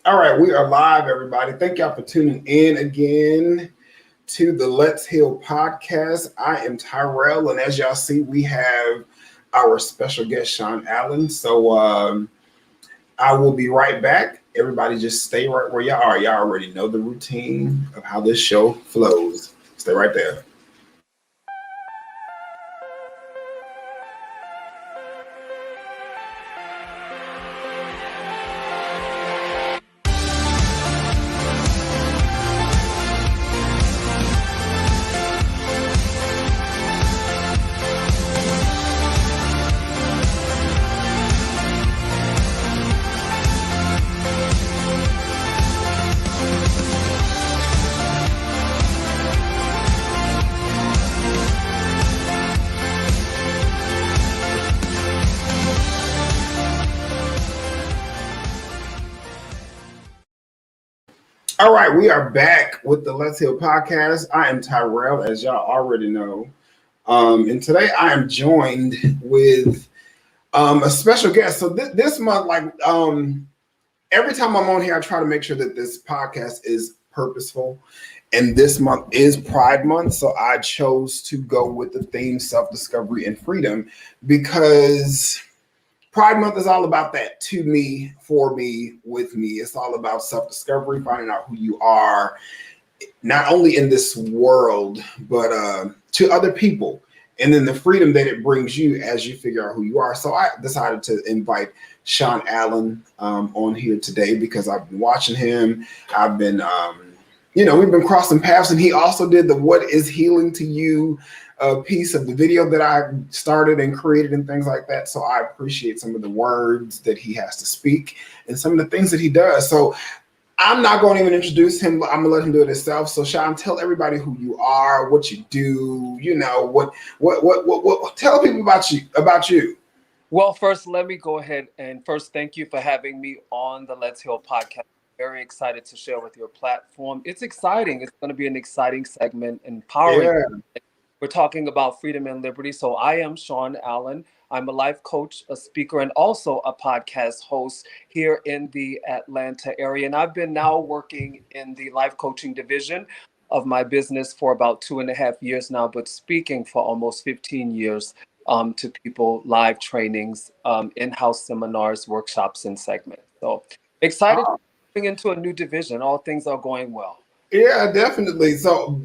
All right, we are live, everybody. Thank y'all for tuning in again to the Let's Heal podcast. I am Tyrell, and as y'all see, we have our special guest, Sean Allen. So I will be right back. Everybody just stay right where y'all are. Y'all already know the routine of how this show flows. Stay right there. All right, we are back with the Let's Heal podcast. I am Tyrell, as y'all already know. And today I am joined with a special guest. So this month, every time I'm on here, I try to make sure that this podcast is purposeful. And this month is Pride Month. So I chose to go with the theme self-discovery and freedom because Pride Month is all about that to me, for me, with me. It's all about self-discovery, finding out who you are, not only in this world, but to other people. And then the freedom that it brings you as you figure out who you are. So I decided to invite Sean Allen on here today because I've been watching him. I've been, we've been crossing paths, and he also did the What is Healing to You piece of the video that I started and created and things like that. So I appreciate some of the words that he has to speak and some of the things that he does. So I'm not going to even introduce him. I'm gonna let him do it himself. So Sean, tell everybody who you are, what you do. What tell people about you. Well, first, let me go ahead and first thank you for having me on the Let's Heal podcast. Very excited to share with your platform. It's exciting. It's going to be an exciting segment, empowering. Yeah. We're talking about freedom and liberty. So I am Sean Allen. I'm a life coach, a speaker, and also a podcast host here in the Atlanta area. And I've been now working in the life coaching division of my business for about 2.5 years now, but speaking for almost 15 years to people, live trainings, in-house seminars, workshops, and segments. So excited to be into a new division. All things are going well. Yeah, definitely. So,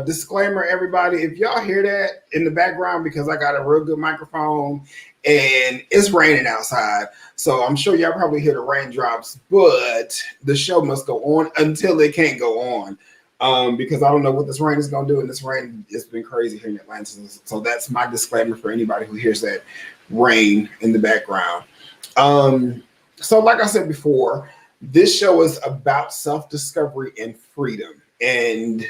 disclaimer, everybody, if y'all hear that in the background, because I got a real good microphone and it's raining outside. So I'm sure y'all probably hear the raindrops, but the show must go on until it can't go on. Because I don't know what this rain is going to do. And this rain has been crazy here in Atlanta. So that's my disclaimer for anybody who hears that rain in the background. So like I said before, this show is about self-discovery and freedom. And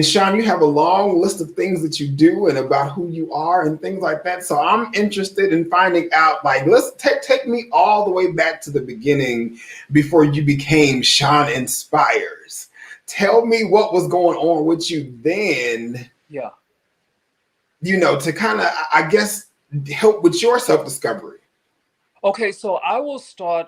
Sean, you have a long list of things that you do and about who you are and things like that. So I'm interested in finding out, let's take me all the way back to the beginning before you became Sean Inspires. Tell me what was going on with you then. Yeah. To kind of, I guess, help with your self-discovery. Okay, so I will start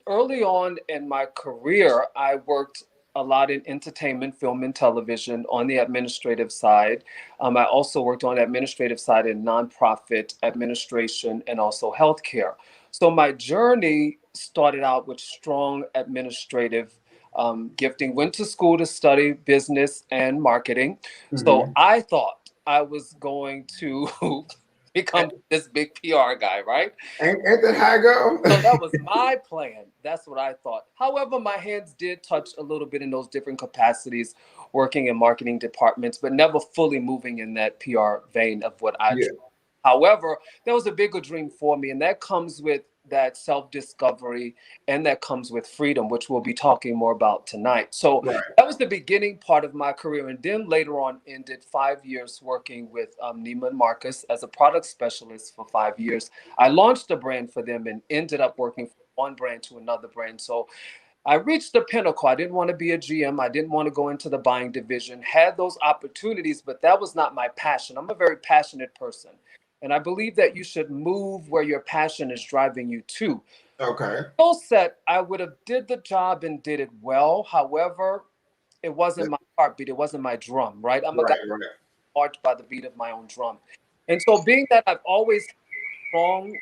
early on in my career. I worked a lot in entertainment, film, and television on the administrative side. I also worked on the administrative side in nonprofit administration and also healthcare. So my journey started out with strong administrative gifting. Went to school to study business and marketing. Mm-hmm. So I thought I was going to become this big PR guy, right? Ain't that how I go? So that was my plan. That's what I thought. However, my hands did touch a little bit in those different capacities, working in marketing departments, but never fully moving in that PR vein of what I do. However, there was a bigger dream for me, and that comes with that self-discovery, and that comes with freedom, which we'll be talking more about tonight. So that was the beginning part of my career. And then later on ended 5 years working with Neiman Marcus as a product specialist for 5 years. I launched a brand for them and ended up working from one brand to another brand. So I reached the pinnacle. I didn't want to be a GM. I didn't want to go into the buying division, had those opportunities, but that was not my passion. I'm a very passionate person. And I believe that you should move where your passion is driving you to. Okay. Skill set, I would have did the job and did it well. However, it wasn't my heartbeat. It wasn't my drum, right? I'm a guy Right, right. marched by the beat of my own drum. And so being that I've always had strong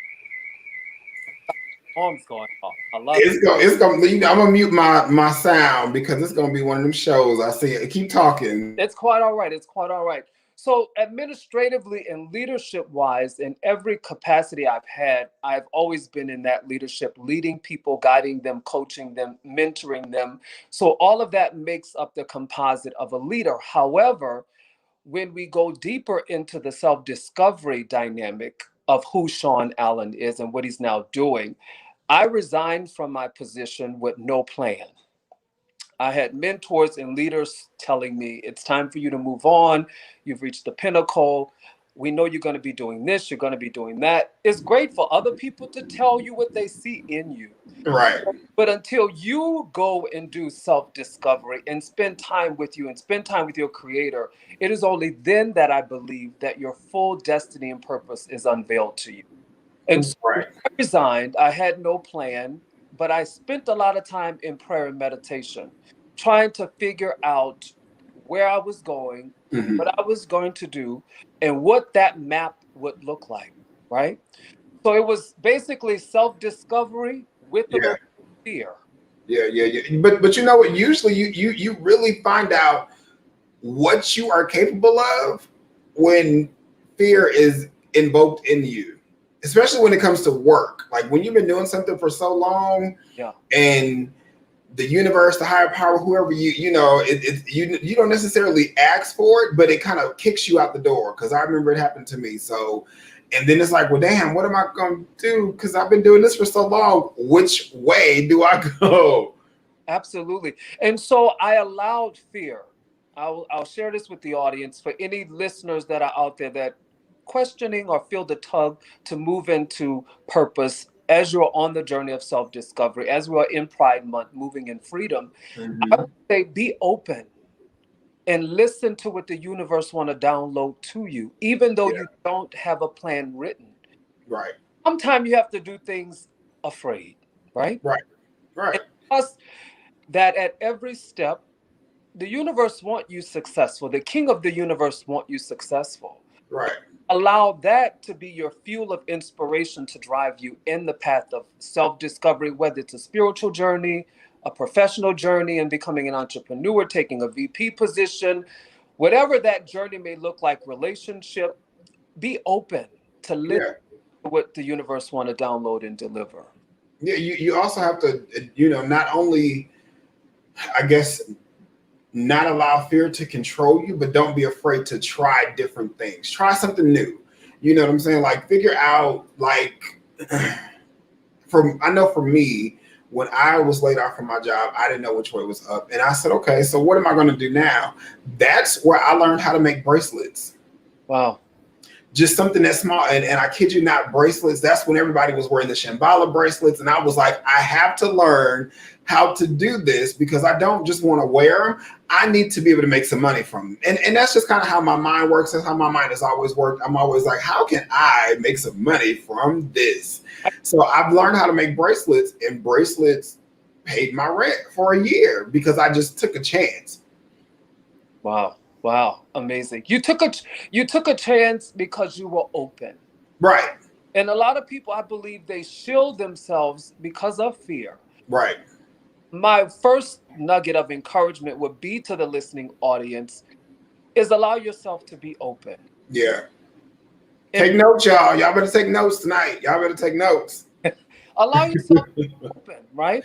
arms going off, I love it. I'm gonna mute my sound because it's gonna be one of them shows. I see it. Keep talking. It's quite all right. It's quite all right. So, administratively and leadership wise, in every capacity I've had, I've always been in that leadership, leading people, guiding them, coaching them, mentoring them. So, all of that makes up the composite of a leader. However, when we go deeper into the self discovery dynamic of who Sean Allen is and what he's now doing, I resigned from my position with no plan. I had mentors and leaders telling me it's time for you to move on. You've reached the pinnacle. We know you're going to be doing this, you're going to be doing that. It's great for other people to tell you what they see in you. Right. But until you go and do self discovery and spend time with you and spend time with your creator, it is only then that I believe that your full destiny and purpose is unveiled to you. And so Right. I resigned. I had no plan, but I spent a lot of time in prayer and meditation, trying to figure out where I was going, Mhm. what I was going to do, and what that map would look like, right? So it was basically self-discovery with a Yeah. little fear. Yeah. But you know what? Usually you really find out what you are capable of when fear is invoked in you, especially when it comes to work. Like when you've been doing something for so long, Yeah. and the universe, the higher power, whoever you don't necessarily ask for it, but it kind of kicks you out the door. Because I remember it happened to me. So, and then it's like, well, damn, what am I going to do? Because I've been doing this for so long. Which way do I go? Absolutely. And so I allowed fear. I'll share this with the audience for any listeners that are out there that questioning or feel the tug to move into purpose as you're on the journey of self-discovery, as we're in Pride Month, moving in freedom. I would Mhm. say be open and listen to what the universe want to download to you, even though Yeah. you don't have a plan written. Right. Sometimes you have to do things afraid, right? Right. Right. And trust that at every step, the universe want you successful. The king of the universe want you successful. Right. Allow that to be your fuel of inspiration to drive you in the path of self-discovery, whether it's a spiritual journey, a professional journey, and becoming an entrepreneur, taking a VP position, whatever that journey may look like, relationship, be open to listen Yeah. to what the universe want to download and deliver. Yeah. You also have to, not only, I guess, not allow fear to control you, but don't be afraid to try different things. Try something new. You know what I'm saying? Like figure out like I know for me, when I was laid off from my job, I didn't know which way was up. And I said, okay, so what am I going to do now? That's where I learned how to make bracelets. Wow. Just something that small. And I kid you not, bracelets, that's when everybody was wearing the Shambhala bracelets. And I was like, I have to learn how to do this because I don't just want to wear them. I need to be able to make some money from them. And that's just kind of how my mind works. That's how my mind has always worked. I'm always like, how can I make some money from this? So I've learned how to make bracelets, and bracelets paid my rent for a year because I just took a chance. Wow. Wow. Amazing. You took a chance because you were open. Right, And a lot of people, I believe, they shield themselves because of fear. right. My first nugget of encouragement would be to the listening audience is allow yourself to be open. Yeah. And Take notes, y'all. Y'all better take notes tonight. Y'all better take notes. allow yourself to be open, right?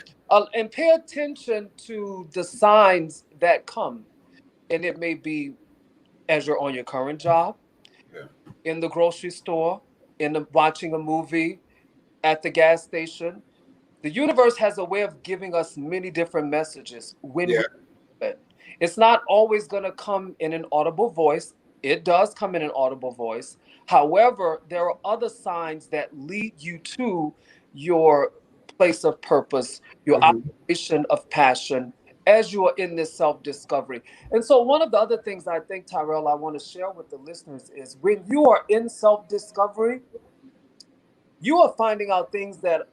And pay attention to the signs that come. And it may be as you're on your current job, Yeah. in the grocery store, watching a movie, at the gas station. The universe has a way of giving us many different messages when Yeah. we do it. It's not always going to come in an audible voice. It does come in an audible voice. However, there are other signs that lead you to your place of purpose, your Mhm. operation of passion as you are in this self-discovery. And so one of the other things I think, Tyrell, I want to share with the listeners is when you are in self-discovery, you are finding out things that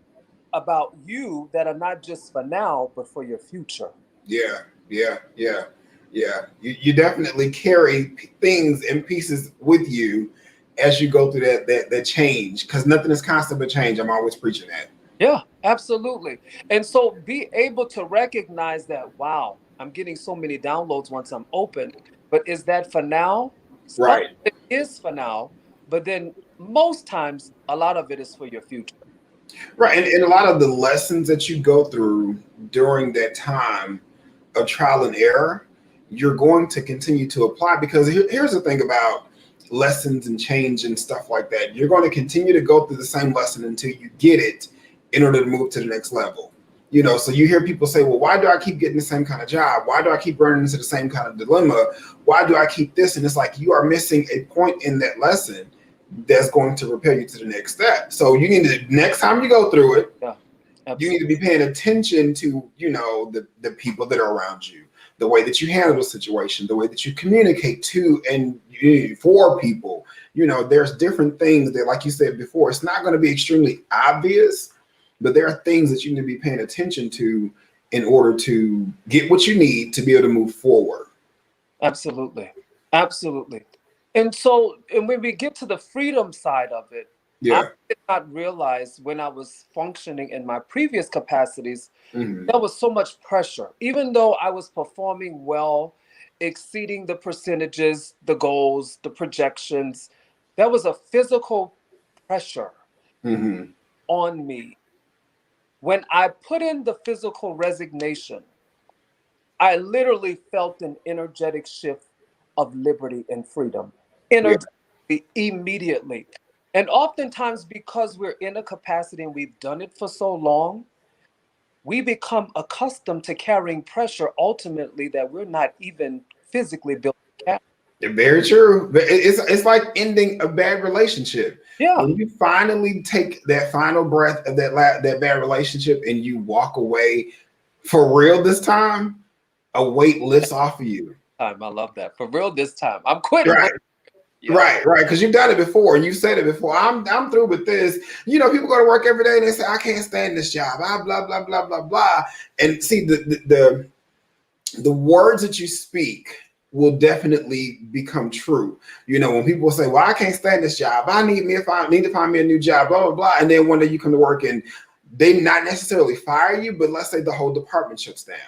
about you that are not just for now, but for your future. Yeah, yeah, yeah, yeah. You definitely carry things and pieces with you as you go through that change, because nothing is constant but change. I'm always preaching that. Yeah, absolutely. And so be able to recognize that, wow, I'm getting so many downloads once I'm open, but is that for now? Some of Right, it is for now, but then most times a lot of it is for your future. right. And a lot of the lessons that you go through during that time of trial and error, you're going to continue to apply, because here's the thing about lessons and change and stuff like that. You're going to continue to go through the same lesson until you get it in order to move to the next level. So you hear people say, well, why do I keep getting the same kind of job? Why do I keep running into the same kind of dilemma? Why do I keep this? And it's like, you are missing a point in that lesson that's going to propel you to the next step. So you need to, next time you go through it, Yeah, you need to absolutely. be paying attention to, the people that are around you, the way that you handle the situation, the way that you communicate to and for people. There's different things that, like you said before, it's not going to be extremely obvious, but there are things that you need to be paying attention to in order to get what you need to be able to move forward. Absolutely. Absolutely. And so, and when we get to the freedom side of it, I Yeah. did not realize when I was functioning in my previous capacities, Hmm. there was so much pressure. Even though I was performing well, exceeding the percentages, the goals, the projections, there was a physical pressure Hmm. on me. When I put in the physical resignation, I literally felt an energetic shift of liberty and freedom, Yeah. energetically, immediately. And oftentimes, because we're in a capacity and we've done it for so long, we become accustomed to carrying pressure ultimately that we're not even physically built to carry. Very true. But it's like ending a bad relationship. Yeah, When you finally take that final breath of that bad relationship and you walk away for real this time, a weight lifts off of you. I love that. For real this time. I'm quitting Right. with yeah. Right. Because you've done it before. You said it before. I'm through with this. People go to work every day and they say, I can't stand this job. Blah blah blah blah blah. And see, the words that you speak will definitely become true. When people say, well, I can't stand this job, I need to find me a new job, blah blah blah. And then one day you come to work and they not necessarily fire you, but let's say the whole department shuts down.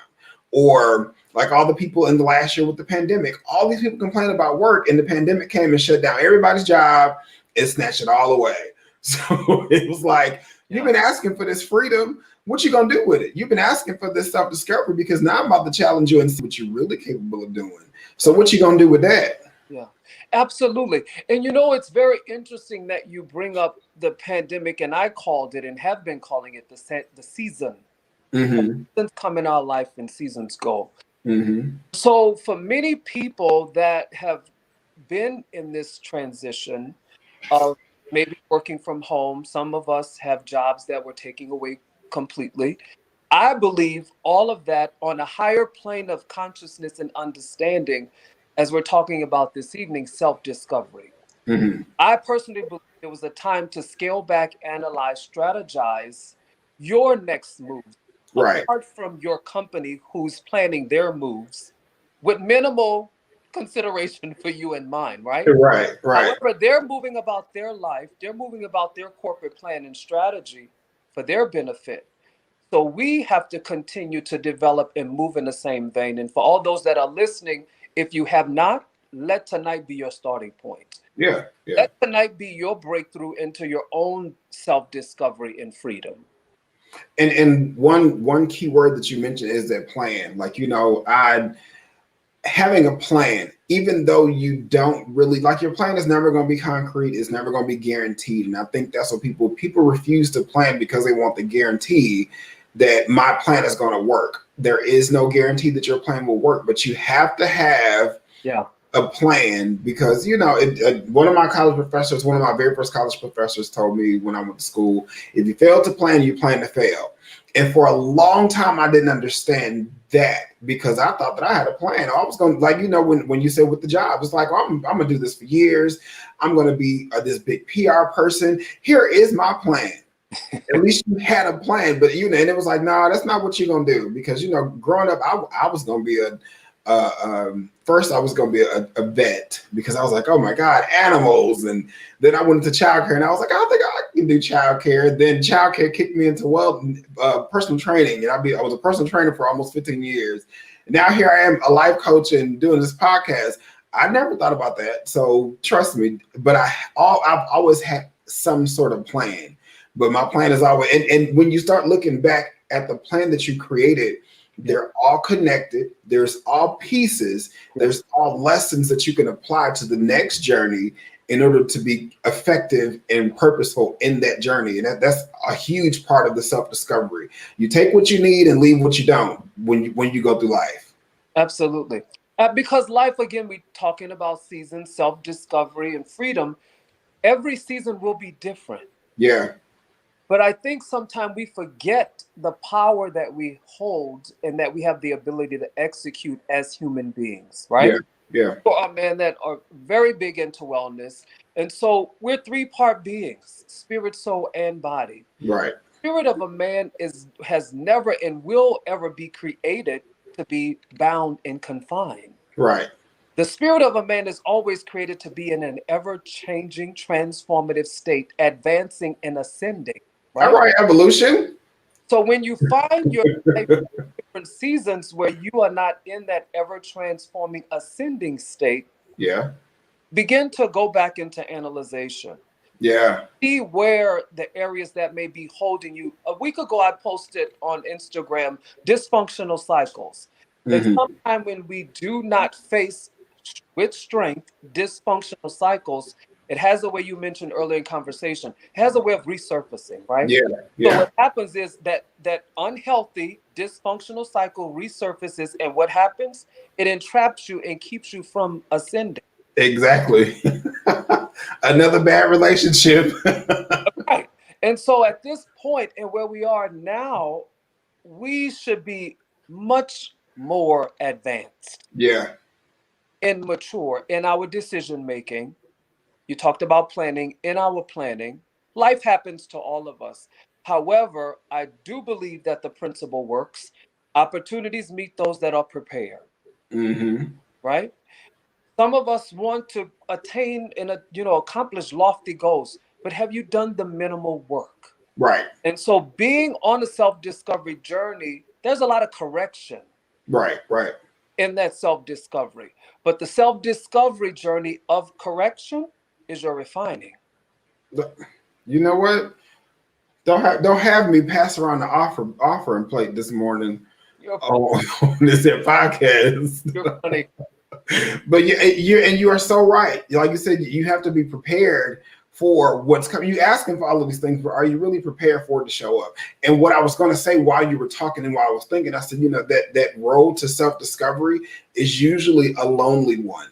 Or like all the people in the last year with the pandemic, all these people complain about work, and the pandemic came and shut down everybody's job and snatched it all away. So it was like, you've Yeah. been asking for this freedom. What you gonna do with it? You've been asking for this self-discovery, because now I'm about to challenge you and see what you're really capable of doing. So what you gonna do with that? Yeah, absolutely. And it's very interesting that you bring up the pandemic, and I called it and have been calling it the season. Mm-hmm. Seasons come in our life and seasons go. Mm-hmm. So for many people that have been in this transition of maybe working from home, some of us have jobs that we're taking away completely. I believe all of that on a higher plane of consciousness and understanding, as we're talking about this evening, self-discovery. Mm-hmm. I personally believe it was a time to scale back, analyze, strategize your next moves, Right. apart from your company who's planning their moves with minimal consideration for you in mind, right? Right. Right. However, they're moving about their life, they're moving about their corporate plan and strategy for their benefit. So we have to continue to develop and move in the same vein. And for all those that are listening, if you have not, let tonight be your starting point. Yeah. Yeah. Let tonight be your breakthrough into your own self-discovery and freedom. And one key word that you mentioned is that plan. Like, I having a plan, even though you don't really like, your plan is never going to be concrete, it's never going to be guaranteed. And I think that's what people refuse to plan, because they want the guarantee that my plan is going to work. There is no guarantee that your plan will work, but you have to have Yeah. a plan, because one of my college professors, one of my very first college professors, told me when I went to school, if you fail to plan, you plan to fail. And for a long time, I didn't understand that, because I thought that I had a plan. I was going to, like, when you said with the job, it's like, oh, I'm going to do this for years. I'm going to be this big PR person. Here is my plan. At least you had a plan, but and it was like, no, that's not what you're gonna do, because growing up, I was gonna be first I was gonna be a vet, because I was like, oh my god, animals, and then I went into childcare, and I was like, I don't think I can do childcare. Then childcare kicked me into personal training, and I was a personal trainer for almost 15 years. And now here I am, a life coach and doing this podcast. I never thought about that, so trust me. But I've always had some sort of plan. But my plan is always, and when you start looking back at the plan that you created, they're all connected. There's all pieces. There's all lessons that you can apply to the next journey in order to be effective and purposeful in that journey. And that's a huge part of the self-discovery. You take what you need and leave what you don't when you go through life. Absolutely. Because life, again, we're talking about seasons, self-discovery, and freedom. Every season will be different. Yeah. But I think sometimes we forget the power that we hold and that we have the ability to execute as human beings, right? Yeah. For our men that are very big into wellness. And so we're 3-part beings, spirit, soul, and body. Right. Spirit of a man has never and will ever be created to be bound and confined. Right. The spirit of a man is always created to be in an ever-changing, transformative state, advancing and ascending. Right? All right, evolution. So when you find your different seasons where you are not in that ever-transforming, ascending state, begin to go back into analyzation. Yeah. See where the areas that may be holding you. A week ago, I posted on Instagram dysfunctional cycles. And sometimes when we do not face with strength dysfunctional cycles, it has a way, you mentioned earlier in conversation, it has a way of resurfacing, right? Yeah. So what happens is that unhealthy dysfunctional cycle resurfaces, and what happens? It entraps you and keeps you from ascending. Exactly. Another bad relationship. Right. And so at this point and where we are now, we should be much more advanced. Yeah. And mature in our decision making. You talked about planning. In our planning, life happens to all of us. However, I do believe that the principle works. Opportunities meet those that are prepared. Right? Some of us want to attain and accomplish lofty goals, but have you done the minimal work? Right. And so being on a self-discovery journey, there's a lot of correction. Right. In that self-discovery. But the self-discovery journey of correction is your refining. You know what? Don't have me pass around the offering plate this morning on this podcast. You're funny. But you are so right. Like you said, you have to be prepared for what's coming. You asking for all of these things, but are you really prepared for it to show up? And what I was going to say while you were talking and while I was thinking, I said, that road to self-discovery is usually a lonely one.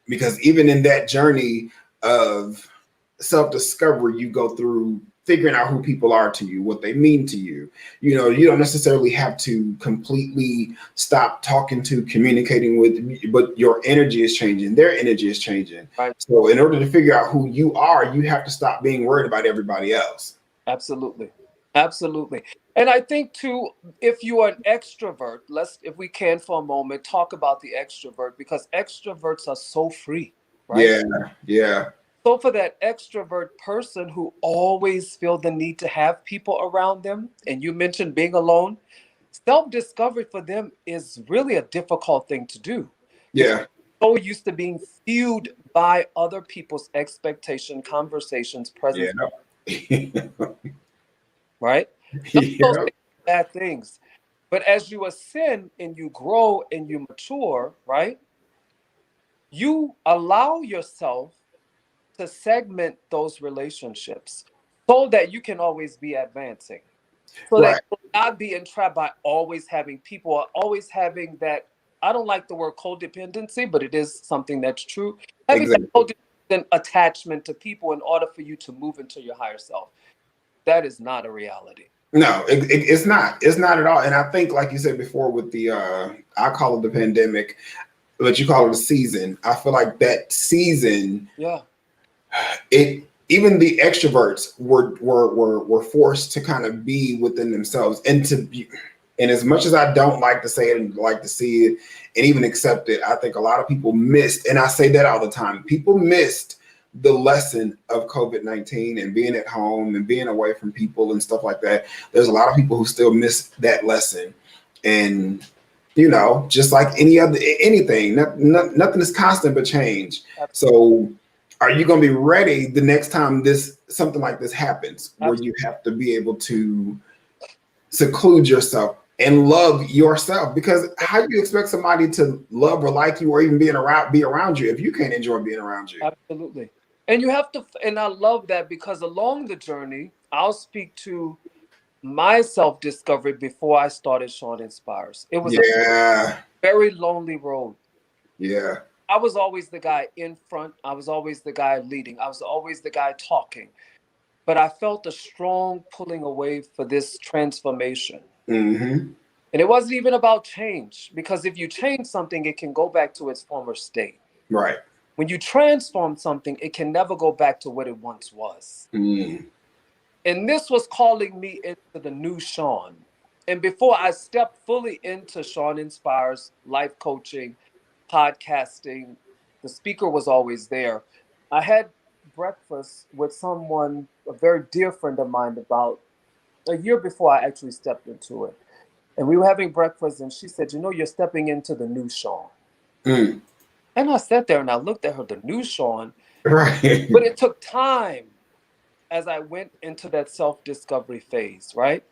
Because even in that journey of self-discovery, you go through figuring out who people are to you, what they mean to you. You don't necessarily have to completely stop communicating with, but your energy is changing. Their energy is changing. Right. So in order to figure out who you are, you have to stop being worried about everybody else. Absolutely. And I think too, if you are an extrovert, if we can for a moment, talk about the extrovert, because extroverts are so free, right? Yeah. So for that extrovert person who always feel the need to have people around them, and you mentioned being alone, self-discovery for them is really a difficult thing to do. Yeah. So used to being fueled by other people's expectation, conversations, presence. Right? Those bad things. But as you ascend and you grow and you mature, right? You allow yourself to segment those relationships so that you can always be advancing. So that you will not be entrapped by always having people or always having that, I don't like the word codependency, but it is something that's true. Having that codependent attachment to people in order for you to move into your higher self. That is not a reality. No, it's not. It's not at all. And I think, like you said before, with the I call it the pandemic, but you call it a season. I feel like that season, it even the extroverts were forced to kind of be within themselves and to be. And as much as I don't like to say it and like to see it and even accept it, I think a lot of people missed, and I say that all the time, people missed the lesson of COVID-19 and being at home and being away from people and stuff like that. There's a lot of people who still miss that lesson. And, you know, just like anything, nothing is constant but change. So are you going to be ready the next time something like this happens, where you have to be able to seclude yourself and love yourself? Because how do you expect somebody to love or like you or even be around you if you can't enjoy being around you? Absolutely. And you have to, and I love that, because along the journey, I'll speak to my self-discovery before I started Sean Inspires. It was a very lonely road. Yeah. I was always the guy in front. I was always the guy leading. I was always the guy talking. But I felt a strong pulling away for this transformation. Mm-hmm. And it wasn't even about change, because if you change something, it can go back to its former state. Right. When you transform something, it can never go back to what it once was. Mm. And this was calling me into the new Sean. And before I stepped fully into Sean Inspires, life coaching, podcasting, the speaker was always there. I had breakfast with someone, a very dear friend of mine, about a year before I actually stepped into it. And we were having breakfast, and she said, you know, you're stepping into the new Sean. Mm. And I sat there and I looked at her, the new Sean. Right. But it took time as I went into that self-discovery phase, right?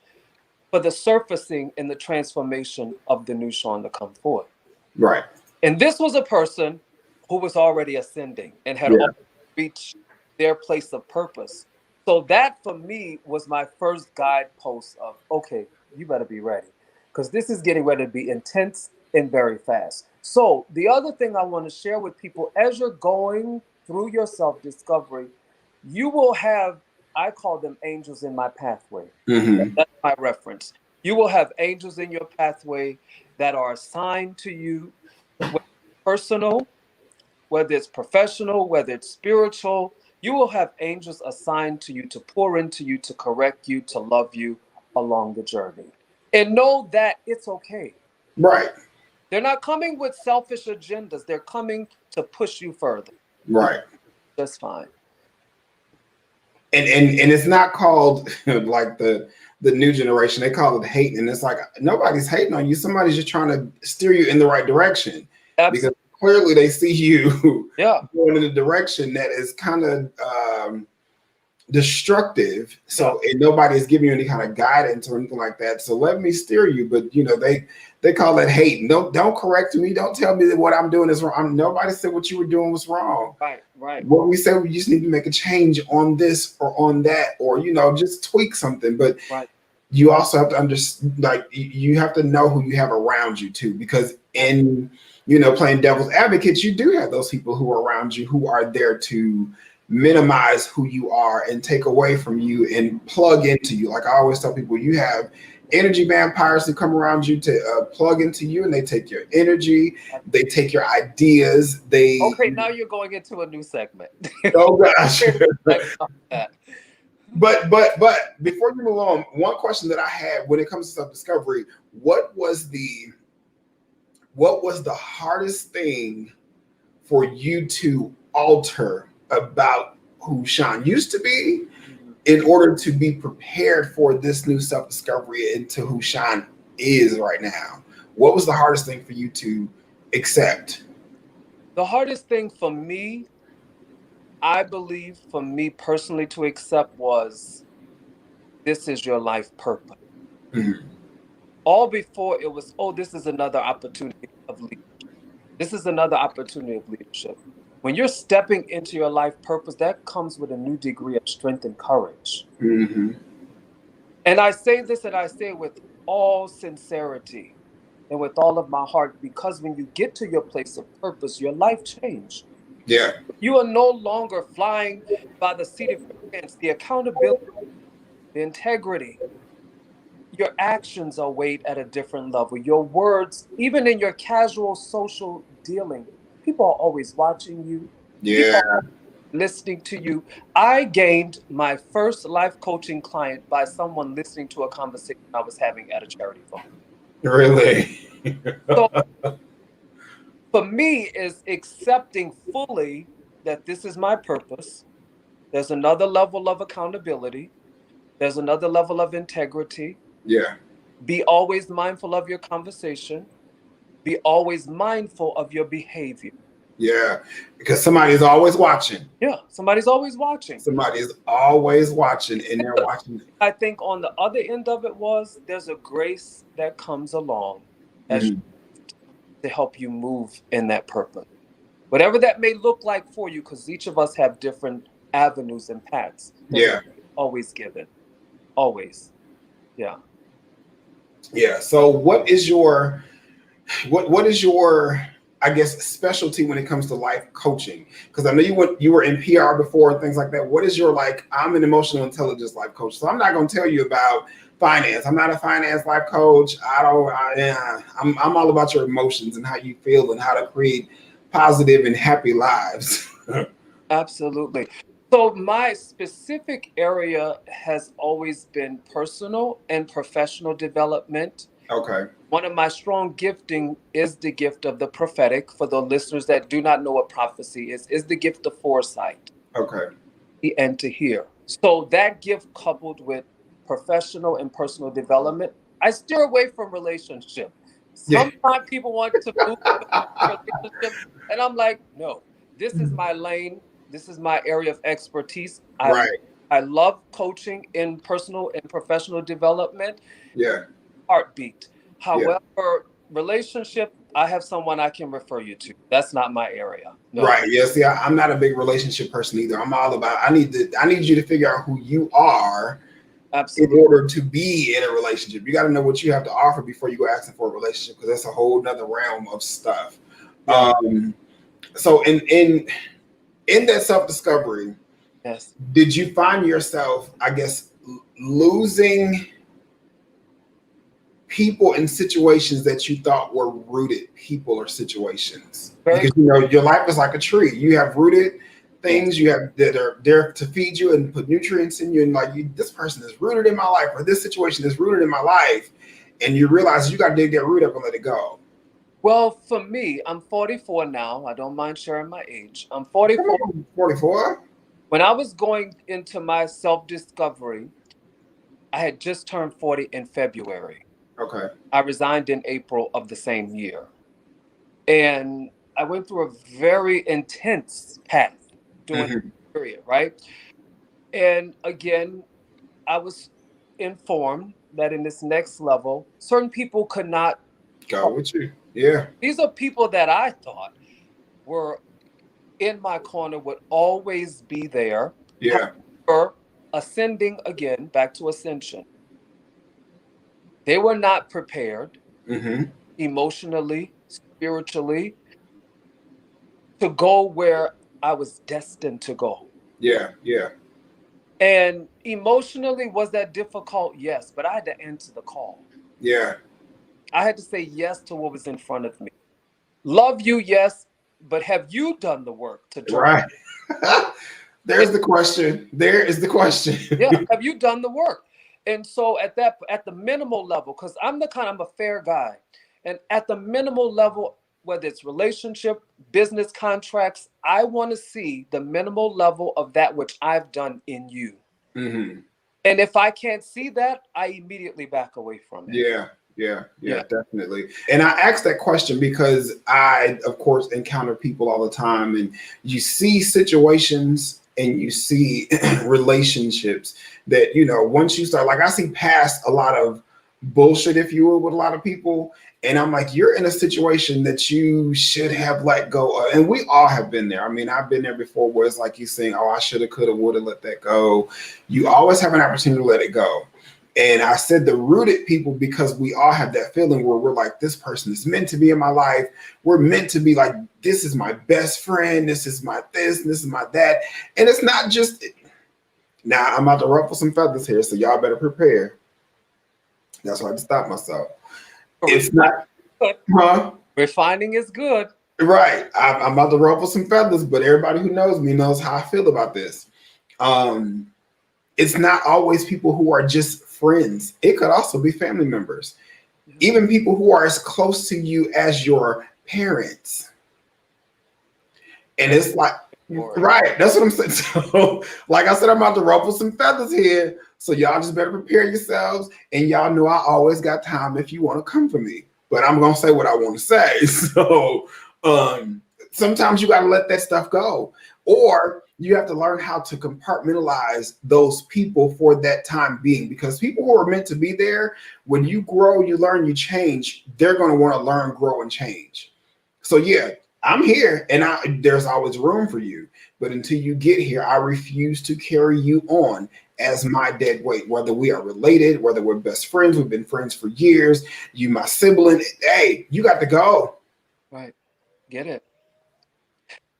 For the surfacing and the transformation of the new Sean to come forth. Right. And this was a person who was already ascending and had already reached their place of purpose. So that for me was my first guidepost of, okay, you better be ready, because this is getting ready to be intense and very fast. So the other thing I want to share with people, as you're going through your self-discovery, you will have, I call them angels in my pathway. Mm-hmm. That's my reference. You will have angels in your pathway that are assigned to you, whether it's personal, whether it's professional, whether it's spiritual. You will have angels assigned to you to pour into you, to correct you, to love you along the journey. And know that it's okay. Right. They're not coming with selfish agendas. They're coming to push you further. Right. Just fine. And it's not called like the new generation. They call it hating. And it's like, nobody's hating on you. Somebody's just trying to steer you in the right direction. Absolutely. Because clearly they see you going in a direction that is kind of destructive. So and nobody is giving you any kind of guidance or anything like that. So let me steer you. But you know, they call that hating. Don't correct me. Don't tell me that what I'm doing is wrong. Nobody said what you were doing was wrong. Right. What we said, we just need to make a change on this or on that, or you know, just tweak something. But you also have to understand, like you have to know who you have around you too, because in playing devil's advocate, you do have those people who are around you who are there to minimize who you are and take away from you and plug into you. Like I always tell people, you have energy vampires who come around you to plug into you, and they take your energy, they take your ideas. Okay, now you're going into a new segment. Oh gosh. But before you move on, one question that I had when it comes to self-discovery, what was the hardest thing for you to alter about who Sean used to be in order to be prepared for this new self-discovery into who Sean is right now? What was the hardest thing for you to accept? The hardest thing for me, I believe, for me personally to accept was, this is your life purpose. Mm-hmm. All before it was, this is another opportunity of leadership. This is another opportunity of leadership. When you're stepping into your life purpose, that comes with a new degree of strength and courage. Mm-hmm. And I say this, and I say it with all sincerity and with all of my heart, because when you get to your place of purpose, your life changed. Yeah. You are no longer flying by the seat of your pants. The accountability, the integrity, your actions are weighed at a different level. Your words, even in your casual social dealing, people are always watching you. Yeah. listening to you. I gained my first life coaching client by someone listening to a conversation I was having at a charity function. Really? So for me, is accepting fully that this is my purpose. There's another level of accountability. There's another level of integrity. Yeah. Be always mindful of your conversation. Be always mindful of your behavior. Yeah. Because somebody is always watching. Yeah, somebody's always watching. Somebody is always watching, and they're watching. I think on the other end of it was there's a grace that comes along as to help you move in that purpose. Whatever that may look like for you, because each of us have different avenues and paths. Yeah. Always given. Always. Yeah. Yeah. So what is your I guess specialty when it comes to life coaching? Because I know you were in PR before and things like that. What is your I'm an emotional intelligence life coach. So I'm not going to tell you about finance. I'm not a finance life coach. I'm all about your emotions and how you feel and how to create positive and happy lives. Absolutely. So my specific area has always been personal and professional development. Okay. One of my strong gifting is the gift of the prophetic. For the listeners that do not know what prophecy is the gift of foresight. Okay. And to hear. So that gift coupled with professional and personal development, I steer away from relationship. Sometimes people want to move relationship, and I'm like, no, this is my lane. This is my area of expertise. I love coaching in personal and professional development. Yeah. Heartbeat. However, relationship, I have someone I can refer you to. That's not my area. No. Right. Yeah. See, I'm not a big relationship person either. I'm all about, I need you to figure out who you are. Absolutely. In order to be in a relationship. You got to know what you have to offer before you go asking for a relationship, because that's a whole nother realm of stuff. Yeah. So in that self-discovery, yes, did you find yourself, I guess, losing people in situations that you thought were rooted people or situations? Because your life is like a tree. You have rooted things you have that are there to feed you and put nutrients in you, and this person is rooted in my life, or this situation is rooted in my life, and you realize you got to dig that root up and let it go. Well, for me, I'm 44 now. I don't mind sharing my age. I'm 44. 44? When I was going into my self-discovery, I had just turned 40 in February. Okay. I resigned in April of the same year. And I went through a very intense path during that period, right? And again, I was informed that in this next level, certain people could not go with you. Yeah. These are people that I thought were in my corner, would always be there. Yeah. Or ascending again, back to ascension. They were not prepared emotionally, spiritually, to go where I was destined to go. Yeah, yeah. And emotionally, was that difficult? Yes, but I had to answer the call. Yeah. I had to say yes to what was in front of me. Love you, yes, but have you done the work to do right? There's the question. There is the question. Yeah, have you done the work? And so at the minimal level, because I'm a fair guy, and at the minimal level, whether it's relationship, business contracts, I want to see the minimal level of that which I've done in you. Mm-hmm. And if I can't see that, I immediately back away from it. Yeah, definitely. And I asked that question because I, of course, encounter people all the time, and you see situations and you see relationships that, once you start, I see past a lot of bullshit, if you will, with a lot of people. And I'm like, you're in a situation that you should have let go of. And we all have been there. I mean, I've been there before where it's like you saying, oh, I should have, could have, would have let that go. You always have an opportunity to let it go. And I said the rooted people, because we all have that feeling where we're like, this person is meant to be in my life. We're meant to be like, this is my best friend. This is my this is my that. And it's not just, now I'm about to ruffle some feathers here, so y'all better prepare. That's why I had to stop myself. It's not, Refining is good. Right. I'm about to ruffle some feathers, but everybody who knows me knows how I feel about this. Um, it's not always people who are just friends. It could also be family members, even people who are as close to you as your parents. And it's like, right, that's what I'm saying. So, like I said, I'm about to ruffle some feathers here. So y'all just better prepare yourselves. And y'all know I always got time if you want to come for me. But I'm gonna say what I want to say. So sometimes you gotta let that stuff go. Or you have to learn how to compartmentalize those people for that time being. Because people who are meant to be there, when you grow, you learn, you change, they're gonna want to learn, grow, and change. So yeah, I'm here and there's always room for you. But until you get here, I refuse to carry you on as my dead weight, whether we are related, whether we're best friends, we've been friends for years, you my sibling. Hey, you got to go. Right. Get it.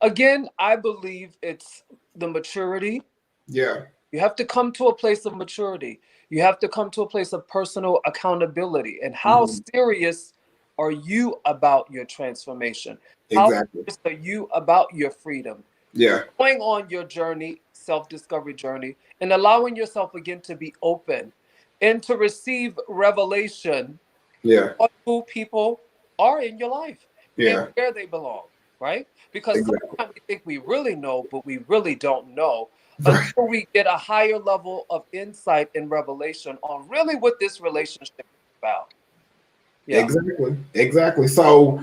Again, I believe it's the maturity. Yeah. You have to come to a place of maturity. You have to come to a place of personal accountability. And how serious are you about your transformation? How Exactly. serious are you about your freedom? Yeah. Going on your journey, self-discovery journey, and allowing yourself again to be open and to receive revelation Yeah. on who people are in your life and Yeah. where they belong, right? Because Exactly. sometimes we think we really know, but we really don't know Right. until we get a higher level of insight and revelation on really what this relationship is about. Yeah. Exactly. Exactly. So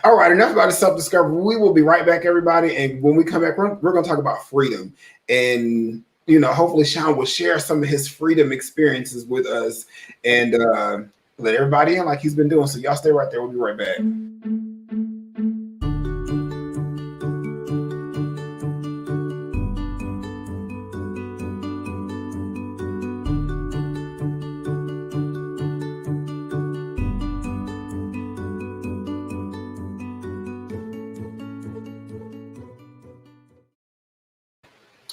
all right, enough about the self-discovery. We will be right back, everybody. And when we come back, we're going to talk about freedom. And, hopefully Sean will share some of his freedom experiences with us and let everybody in like he's been doing. So y'all stay right there. We'll be right back.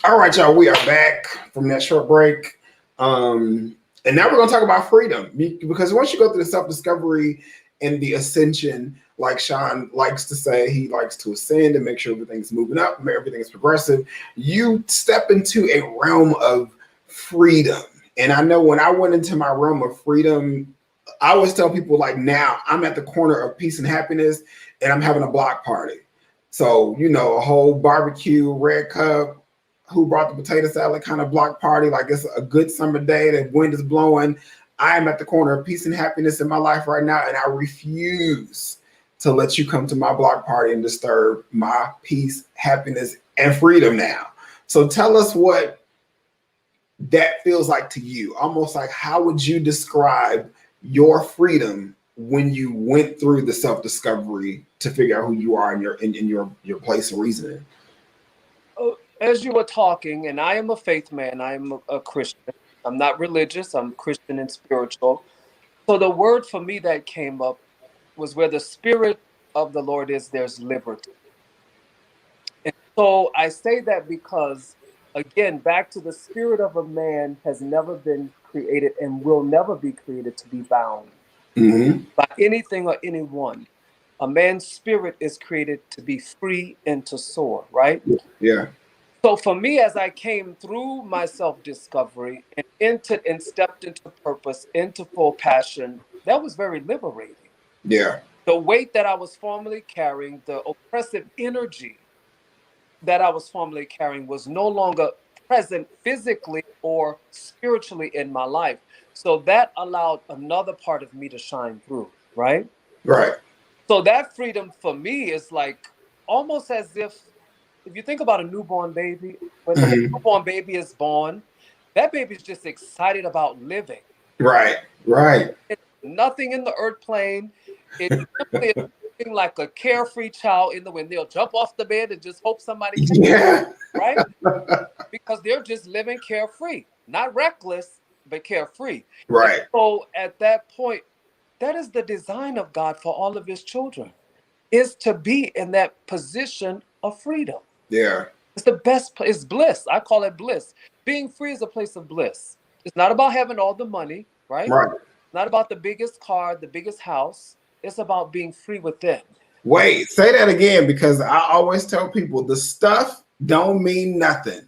All right, y'all, we are back from that short break. And now we're going to talk about freedom because once you go through the self-discovery and the ascension, like Sean likes to say, he likes to ascend and make sure everything's moving up, everything is progressive. You step into a realm of freedom. And I know when I went into my realm of freedom, I always tell people like now I'm at the corner of peace and happiness and I'm having a block party. So, a whole barbecue, red cup, who brought the potato salad kind of block party. Like it's a good summer day, the wind is blowing. I am at the corner of peace and happiness in my life right now, and I refuse to let you come to my block party and disturb my peace, happiness, and freedom now. So tell us what that feels like to you. Almost like how would you describe your freedom when you went through the self-discovery to figure out who you are in your place of reasoning? As you were talking, and I am a faith man, I am a Christian. I'm not religious, I'm Christian and spiritual. So the word for me that came up was where the spirit of the Lord is, there's liberty. And so I say that because, again, back to the spirit of a man has never been created and will never be created to be bound by anything or anyone. A man's spirit is created to be free and to soar, right? Yeah. So for me, as I came through my self-discovery and entered and stepped into purpose, into full passion, that was very liberating. Yeah. The weight that I was formerly carrying, the oppressive energy that I was formerly carrying was no longer present physically or spiritually in my life. So that allowed another part of me to shine through, right? Right. So that freedom for me is like almost as if you think about a newborn baby, when the newborn baby is born, that baby's just excited about living. Right. Right. It's nothing in the earth plane. It simply is living like a carefree child in the wind. They'll jump off the bed and just hope somebody catches Yeah. them, right? Because they're just living carefree, not reckless, but carefree. And Right. so at that point, that is the design of God for all of his children, is to be in that position of freedom. Yeah. It's the best place. It's bliss. I call it bliss. Being free is a place of bliss. It's not about having all the money, right? Right. Not about the biggest car, the biggest house. It's about being free within. Wait, say that again, because I always tell people the stuff don't mean nothing.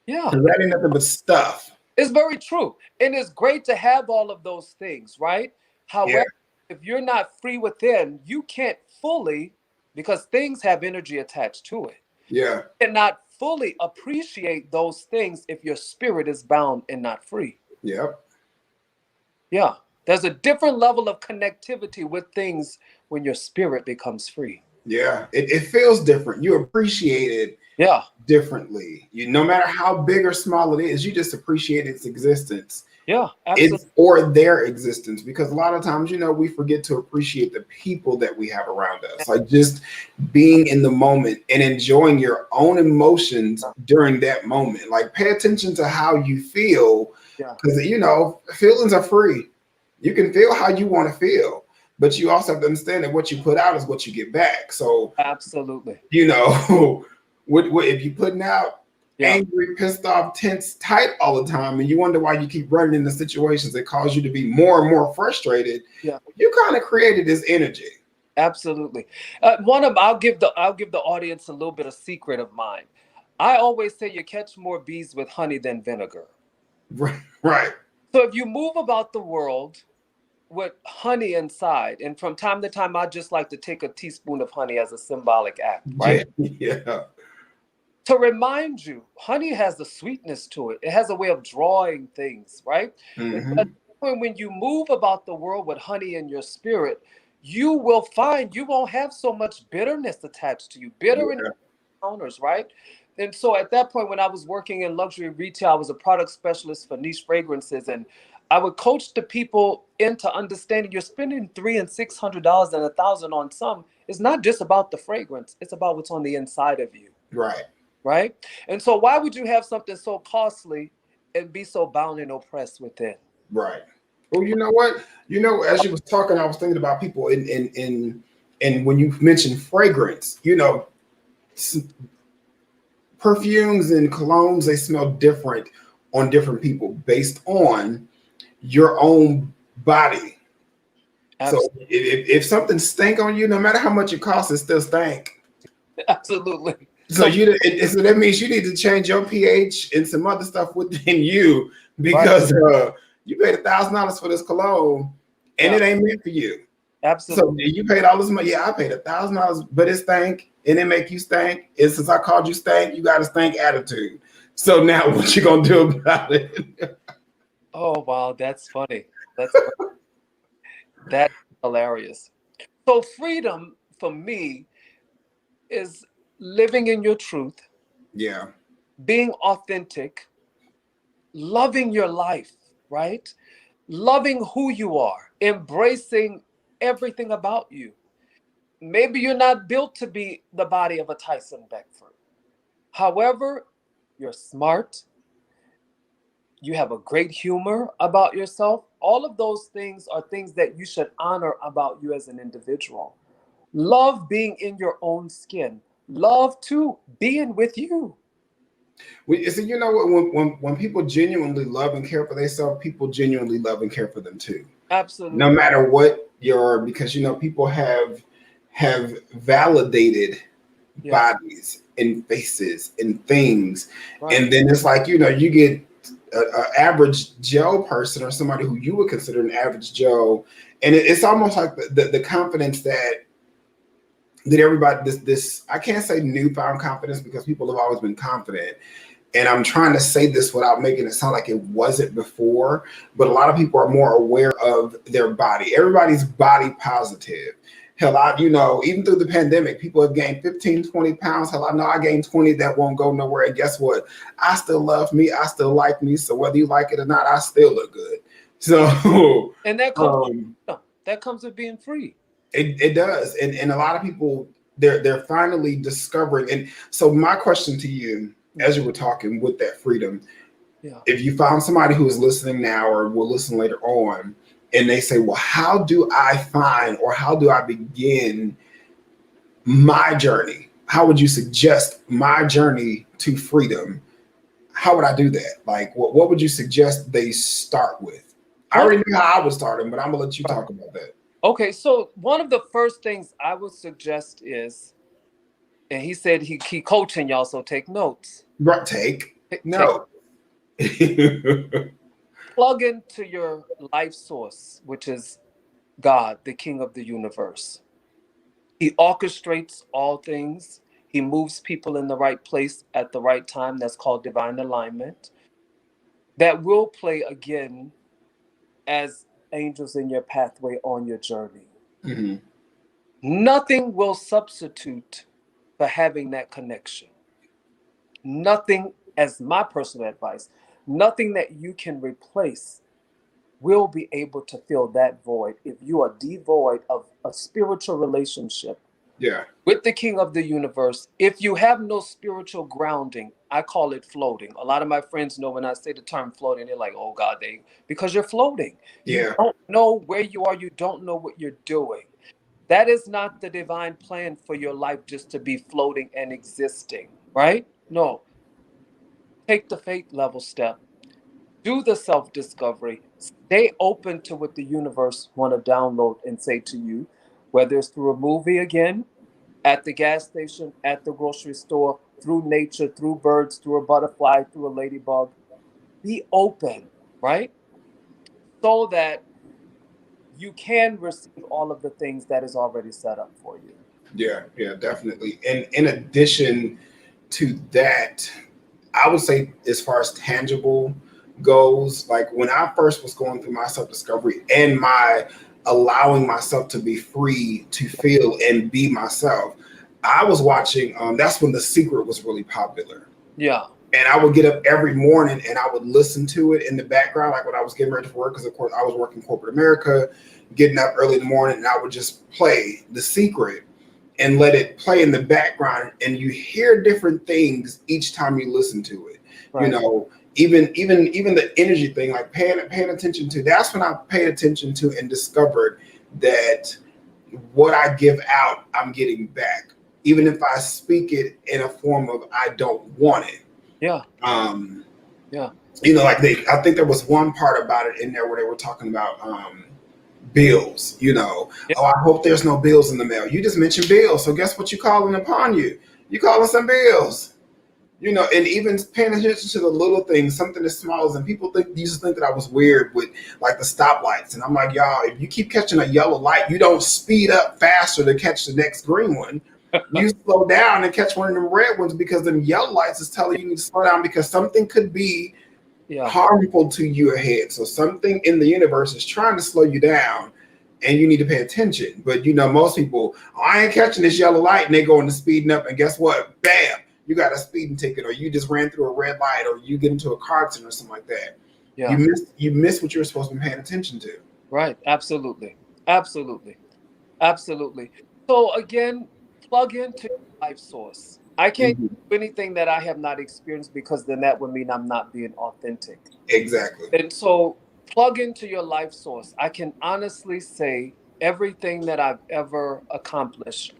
Yeah. That ain't nothing but stuff. It's very true. And it's great to have all of those things, right? Yeah, However, if you're not free within, you can't fully, because things have energy attached to it. yeah, You cannot fully appreciate those things if your spirit is bound and not free. yep. Yeah. There's a different level of connectivity with things when your spirit becomes free. Yeah, it feels different. You appreciate it Yeah. differently. No matter how big or small it is, you just appreciate its existence. Yeah. It's Absolutely. or their existence, because a lot of times, we forget to appreciate the people that we have around us. Like just being in the moment and enjoying your own emotions during that moment. Like pay attention to how you feel, Yeah. because feelings are free. You can feel how you want to feel, but you also have to understand that what you put out is what you get back. So Absolutely. if you're putting out Yeah. angry, pissed off, tense, tight all the time, and you wonder why you keep running into situations that cause you to be more and more frustrated, Yeah. you kind of created this energy. Absolutely. I'll give the audience a little bit of secret of mine. I always say you catch more bees with honey than vinegar. Right. So if you move about the world with honey inside, and from time to time, I just like to take a teaspoon of honey as a symbolic act, right? Yeah. To remind you, honey has a sweetness to it. It has a way of drawing things, right? And so Hmm. when you move about the world with honey in your spirit, you will find you won't have so much bitterness attached to you. Bitter Yeah. encounters, right? And so at that point, when I was working in luxury retail, I was a product specialist for niche fragrances, and I would coach the people into understanding you're spending $300 and $600 and $1,000 on some. It's not just about the fragrance; it's about what's on the inside of you, Right. right? And so, why would you have something so costly and be so bound and oppressed within? Right. Well, you know what? As you was talking, I was thinking about people in when you mentioned fragrance, perfumes and colognes, they smell different on different people based on your own body. So Absolutely. if something stank on you, no matter how much it costs, it still stank. Absolutely. So So, so that means you need to change your pH and some other stuff within you, right. because you paid $1,000 for this cologne and Yeah. it ain't meant for you. So Absolutely. you paid all this money. Yeah, I paid $1,000, but it stank and it make you stank. And since I called you stank, you got a stank attitude. So now what you gonna do about it? Oh wow, that's funny. That's hilarious. So freedom for me is living in your truth, Yeah, being authentic, loving your life, right? Loving who you are, embracing everything about you. Maybe you're not built to be the body of a Tyson Beckford. However, you're smart, you have a great humor about yourself. All of those things are things that you should honor about you as an individual. Love being in your own skin. Love too being with you. so you know what? When people genuinely love and care for themselves, people genuinely love and care for them too. No Absolutely. matter what because people have validated Yeah. bodies and faces and things, Right. and then it's like you get an average Joe person or somebody who you would consider an average Joe, and it's almost like the confidence that everybody this I can't say newfound confidence, because people have always been confident, and I'm trying to say this without making it sound like it wasn't before, but a lot of people are more aware of their body. Everybody's body positive. Hell, even through the pandemic, people have gained 15, 20 pounds. Hell, I know I gained 20 that won't go nowhere. And guess what? I still love me. I still like me. So whether you like it or not, I still look good. So And that comes um, that comes with being free. it does. And a lot of people, they're finally discovering. And so my question to you, as you were talking with that freedom, Yeah. if you found somebody who is listening now or will listen later on, and they say, well, how do I find or how do I begin my journey? How would you suggest my journey to freedom? How would I do that? Like, what would you suggest they start with? I One already knew how I was starting, but I'm gonna let you talk about that. Okay, so one of the first things I would suggest is, and he said he coaching y'all, so take notes. Right, take Take no. Yeah. plug into your life source, which is God, the King of the universe. He orchestrates all things. He moves people in the right place at the right time. That's called divine alignment. That will play again as angels in your pathway on your journey. Hmm. Nothing will substitute for having that connection. Nothing, as my personal advice, nothing that you can replace will be able to fill that void if you are devoid of a spiritual relationship Yeah. with the King of the universe. If you have no spiritual grounding, I call it floating. A lot of my friends know when I say the term floating, they're like, oh God, because you're floating. You Yeah. don't know where you are, you don't know what you're doing. That is not the divine plan for your life, just to be floating and existing, right? No. Take the faith level step. Do the self-discovery. Stay open to what the universe want to download and say to you, whether it's through a movie again, at the gas station, at the grocery store, through nature, through birds, through a butterfly, through a ladybug. Be open, right? So that you can receive all of the things that is already set up for you. Yeah. Yeah. Definitely. And in addition to that, I would say, as far as tangible goes, like when I first was going through my self discovery and my allowing myself to be free to feel and be myself, I was watching. That's when The Secret was really popular. Yeah. And I would get up every morning and I would listen to it in the background, like when I was getting ready for work, because of course I was working corporate America, getting up early in the morning, and I would just play The Secret and let it play in the background, and you hear different things each time you listen to it. You Right. know, even the energy thing, like paying attention to. That's when I paid attention to and discovered that what I give out, I'm getting back, even if I speak it in a form of I don't want it. Yeah. Um, Yeah. like I think there was one part about it in there where they were talking about bills. Yeah. Oh, I hope there's no bills in the mail. You just mentioned bills, so guess what? You calling upon you. You calling some bills. And even paying attention to the little things, something as small as, and people used to think that I was weird with like the stoplights, and I'm like, y'all, if you keep catching a yellow light, you don't speed up faster to catch the next green one. You slow down and catch one of them red ones, because them yellow lights is telling you need to slow down, because something could be Yeah. harmful to you ahead. So something in the universe is trying to slow you down, and you need to pay attention. But most people, oh, I ain't catching this yellow light, and they go into speeding up, and guess what? Bam, you got a speeding ticket, or you just ran through a red light, or you get into a car accident or something like that. Yeah. You miss what you're supposed to be paying attention to. Right. Absolutely. Absolutely. Absolutely. So again, plug into your life source. I can't Mhm. do anything that I have not experienced, because then that would mean I'm not being authentic. Exactly. And so plug into your life source. I can honestly say everything that I've ever accomplished,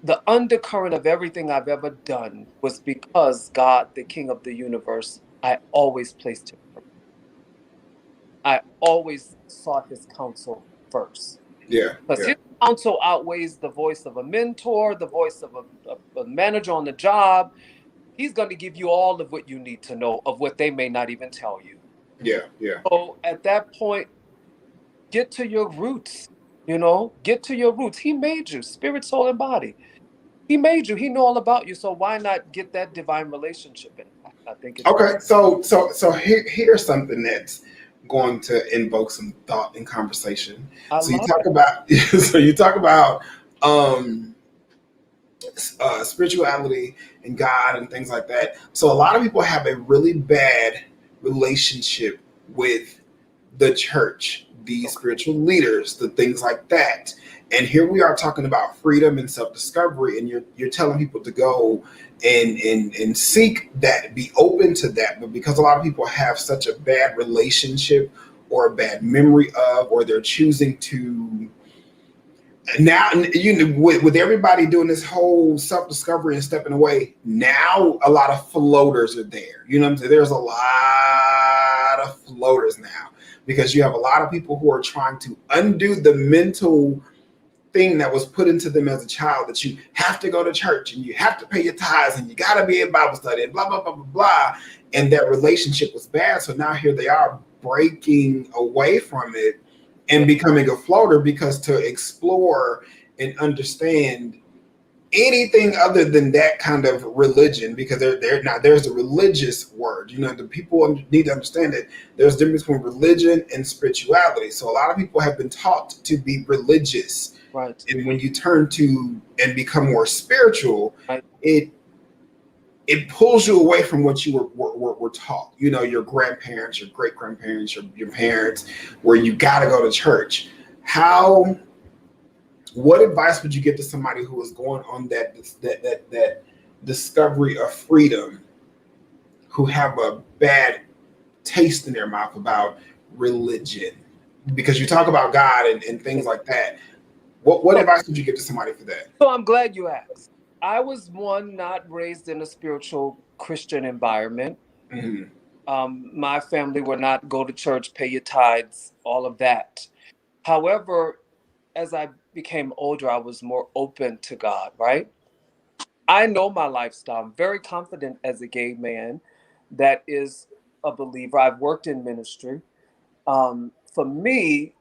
the undercurrent of everything I've ever done was because God, the King of the universe, I always placed him first. I always sought his counsel first. Yeah. Because Yeah. his counsel outweighs the voice of a mentor, the voice of a manager on the job. He's going to give you all of what you need to know, of what they may not even tell you. Yeah. Yeah. So at that point, get to your roots. Get to your roots. He made you spirit, soul, and body. He made you. He know all about you. So why not get that divine relationship in? I think it's Okay. So here's something that's going to invoke some thought and conversation. I So you love talk it. about so you talk about um spirituality and God and things like that. So a lot of people have a really bad relationship with the church, the Okay. spiritual leaders, the things like that. And here we are talking about freedom and self-discovery, and you're telling people to go and seek that, be open to that. But because a lot of people have such a bad relationship or a bad memory of, or they're choosing to now, with everybody doing this whole self-discovery and stepping away, now a lot of floaters are there. You know what I'm saying? There's a lot of floaters now. because you have a lot of people who are trying to undo the mental thing that was put into them as a child, that you have to go to church and you have to pay your tithes and you got to be in Bible study and blah, blah, blah, blah, blah. And that relationship was bad. So now here they are breaking away from it and becoming a floater, because to explore and understand anything other than that kind of religion, because now there's a religious word, the people need to understand that there's a difference between religion and spirituality. So a lot of people have been taught to be religious, right? And when you turn to and become more spiritual, right, it pulls you away from what you were taught, your grandparents, your great grandparents, your parents, where you got to go to church. What advice would you give to somebody who is going on that discovery of freedom, who have a bad taste in their mouth about religion? Because you talk about God and things like that. What advice would you give to somebody for that? So I'm glad you asked. I was not raised in a spiritual Christian environment. Mm-hmm. My family would not go to church, pay your tithes, all of that. However, as I became older, I was more open to God, right? I know my lifestyle. I'm very confident as a gay man that is a believer. I've worked in ministry. For me,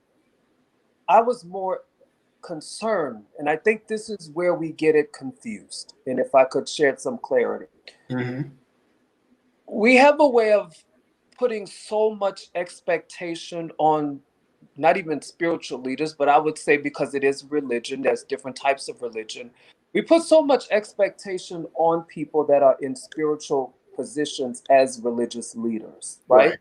I was more concerned, and I think this is where we get it confused. And if I could share some clarity. Mm-hmm. We have a way of putting so much expectation on not even spiritual leaders, but I would say, because it is religion, there's different types of religion. We put so much expectation on people that are in spiritual positions as religious leaders, right?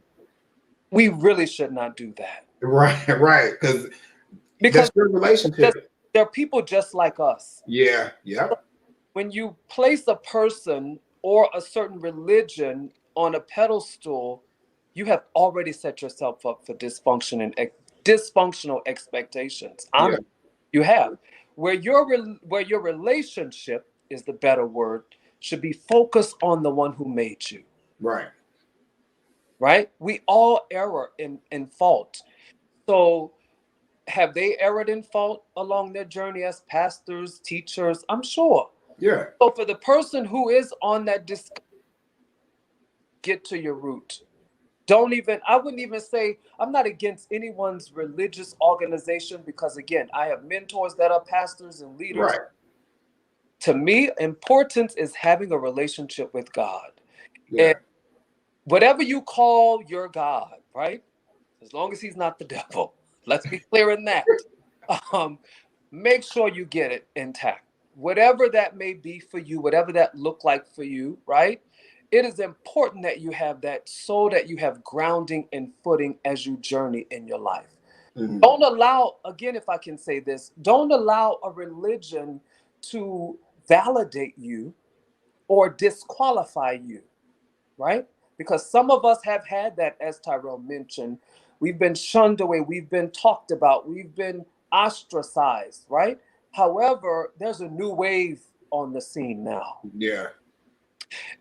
We really should not do that. Right. Because that's your relationship. They're people just like us. Yeah. When you place a person or a certain religion on a pedestal, you have already set yourself up for dysfunction and dysfunctional expectations. Yeah. You have where your relationship is the better word, should be focused on the one who made you. Right. We all err in fault. So have they erred in fault along their journey as pastors, teachers? I'm sure. Yeah. So for the person who is on that get to your root. I wouldn't even say, I'm not against anyone's religious organization, because again, I have mentors that are pastors and leaders. Right. To me, importance is having a relationship with God. Yeah. And whatever you call your God, right? As long as he's not the devil, let's be clear in that. Make sure you get it intact. Whatever that may be for you, whatever that look like for you, right? It is important that you have that, so that you have grounding and footing as you journey in your life. Mm-hmm. Don't allow, again, if I can say this, don't allow a religion to validate you or disqualify you, right? Because some of us have had that, as Tyrell mentioned. We've been shunned away. We've been talked about. We've been ostracized, right? However, there's a new wave on the scene now. Yeah.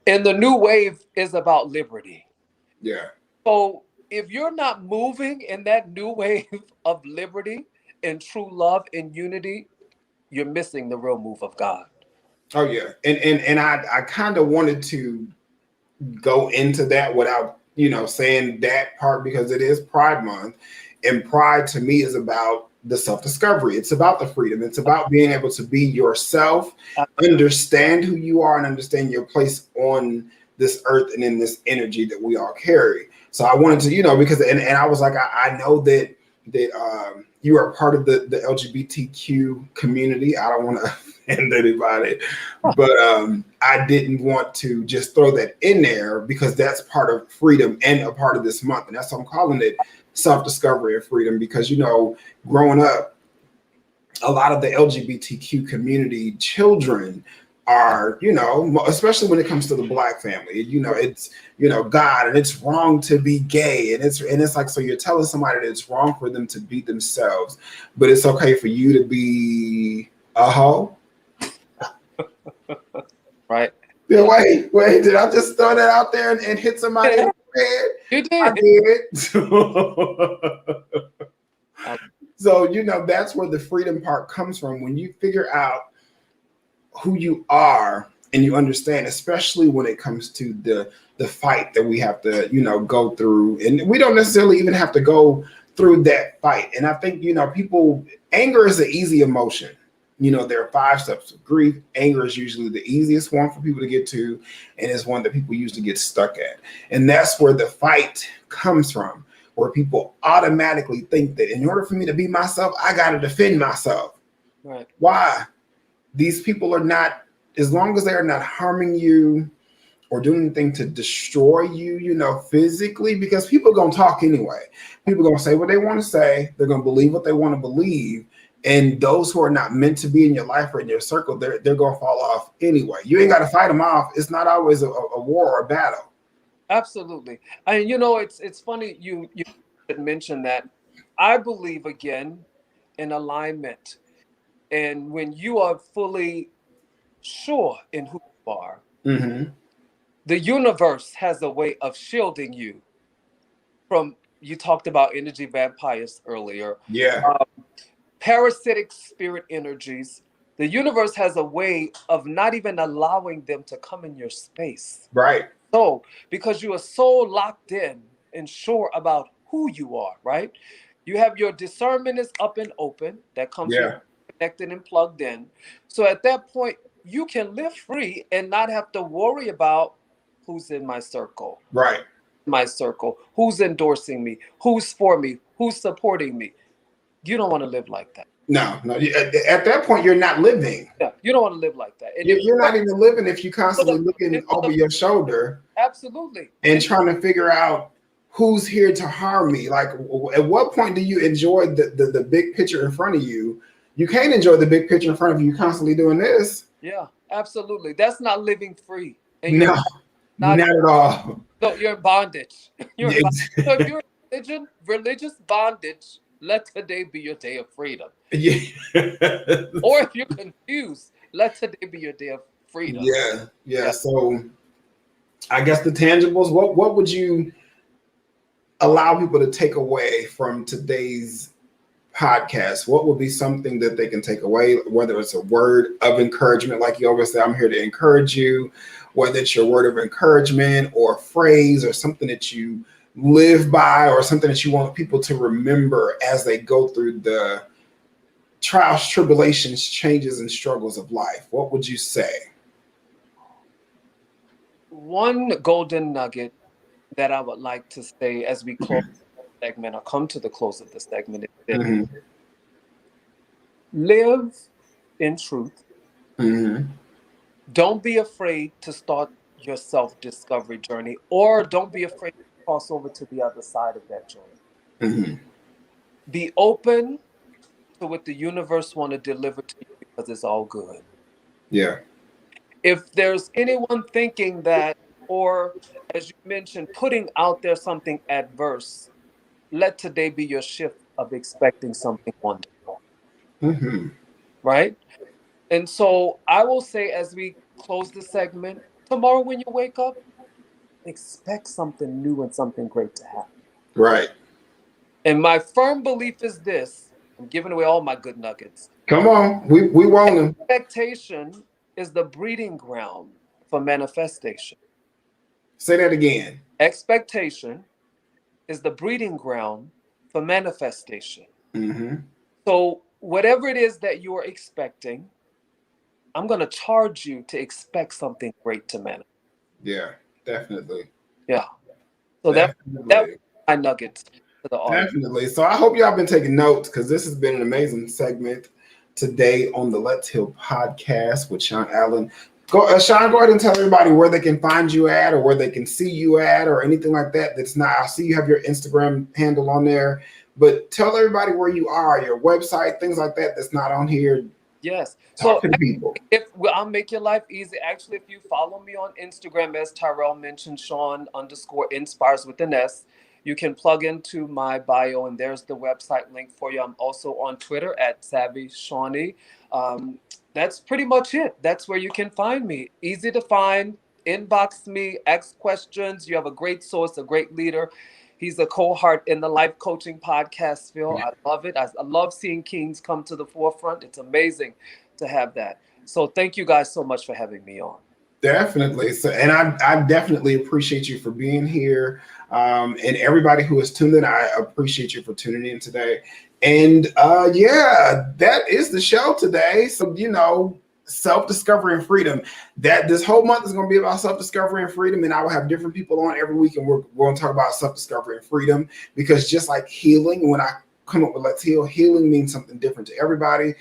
And the new wave is about liberty. Yeah. So if you're not moving in that new wave of liberty and true love and unity, you're missing the real move of God. Oh yeah. And I kind of wanted to go into that without, saying that part, because it is Pride Month, and Pride to me is about the self-discovery. It's about the freedom. It's about being able to be yourself, understand who you are, and understand your place on this earth and in this energy that we all carry. So I wanted to, because and I was like, I know that you are part of the LGBTQ community. I don't want to offend anybody, but I didn't want to just throw that in there, because that's part of freedom and a part of this month. And that's why I'm calling it self-discovery and freedom, because, growing up, a lot of the LGBTQ community children are, especially when it comes to the Black family, it's, God, and it's wrong to be gay. And it's like, so you're telling somebody that it's wrong for them to be themselves, but it's okay for you to be a hoe. Right. Yeah, wait, did I just throw that out there and hit somebody? read. You I did. did. So, that's where the freedom part comes from. When you figure out who you are and you understand, especially when it comes to the fight that we have to, go through. And we don't necessarily even have to go through that fight. And I think, anger is an easy emotion. There are 5 steps of grief. Anger is usually the easiest one for people to get to, and it's one that people usually get stuck at. And that's where the fight comes from, where people automatically think that in order for me to be myself, I got to defend myself. Right. Why? These people are not, as long as they are not harming you or doing anything to destroy you, physically, because people are going to talk anyway. People are going to say what they want to say. They're going to believe what they want to believe. And those who are not meant to be in your life or in your circle, they're going to fall off anyway. You ain't got to fight them off. It's not always a war or a battle. Absolutely. And it's funny you mentioned that. I believe, again, in alignment. And when you are fully sure in who you are, the universe has a way of shielding you from, you talked about energy vampires earlier. Yeah. Parasitic spirit energies. The universe has a way of not even allowing them to come in your space. Right. So, because you are so locked in and sure about who you are, right? You have your discernment is up and open. That comes with connected and plugged in. So at that point, you can live free and not have to worry about who's in my circle. Right. My circle. Who's endorsing me? Who's for me? Who's supporting me? You don't want to live like that. No. At that point, you're not living. Yeah, you don't want to live like that. And you're not even living if you're constantly looking over your shoulder. Absolutely. And trying to figure out who's here to harm me. Like, at what point do you enjoy the big picture in front of you? You can't enjoy the big picture in front of you constantly doing this. Yeah, absolutely. That's not living free. And no, not at all. So you're in bondage. You're in bondage. So if you're in religious bondage, let today be your day of freedom. Yeah. Or if you're confused, let today be your day of freedom. Yeah. So I guess the tangibles, what would you allow people to take away from today's podcast? What would be something that they can take away, whether it's a word of encouragement, like you always say, I'm here to encourage you, whether it's your word of encouragement or a phrase or something that you live by or something that you want people to remember as they go through the trials, tribulations, changes, and struggles of life? What would you say? One golden nugget that I would like to say as we close the segment, or come to the close of the segment, is that live in truth. Don't be afraid to start your self-discovery journey, or don't be afraid to cross over to the other side of that journey. Be open to what the universe want to deliver to you, because it's all good. Yeah. If there's anyone thinking that, or as you mentioned, putting out there something adverse, let today be your shift of expecting something wonderful. Right? And so I will say, as we close the segment, tomorrow when you wake up, expect something new and something great to happen. Right. And my firm belief is this. I'm giving away all my good nuggets. Come on. We want them. Expectation is the breeding ground for manifestation. Say that again. Expectation is the breeding ground for manifestation. So whatever it is that you are expecting, I'm going to charge you to expect something great to manifest. Yeah, definitely. Yeah. So that my nuggets to the audience. Definitely. So I hope y'all been taking notes, because this has been an amazing segment today on the Let's Heal podcast with Sean Allen. Sean, go ahead and tell everybody where they can find you at, or where they can see you at, or anything like that. That's not, I see you have your Instagram handle on there, but tell everybody where you are, your website, things like that that's not on here. Yes. Talk to the people. I'll make your life easy. Actually, if you follow me on Instagram, as Tyrell mentioned, Sean_inspires with an S, you can plug into my bio, and there's the website link for you. I'm also on Twitter at Savvy Shawnee. That's pretty much it. That's where you can find me. Easy to find, Inbox me, ask questions. You have a great source, a great leader. He's a cohort in the life coaching podcast, Phil. I love it. I love seeing kings come to the forefront. It's amazing to have that. So thank you guys so much for having me on. Definitely. So, and I definitely appreciate you for being here. And everybody who is tuned in, I appreciate you for tuning in today. And yeah, that is the show today. So, self-discovery and freedom. That this whole month is going to be about self-discovery and freedom. And I will have different people on every week, and we're going to talk about self-discovery and freedom, because just like healing, when I come up with Let's Heal, healing means something different to everybody.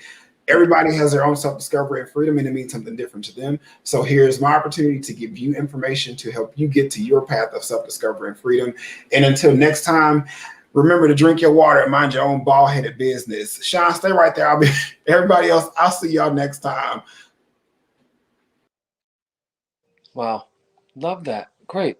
Everybody has their own self-discovery and freedom, and it means something different to them. So here's my opportunity to give you information to help you get to your path of self-discovery and freedom. And until next time, remember to drink your water and mind your own bald-headed business. Sean, stay right there. Everybody else, I'll see y'all next time. Wow. Love that. Great.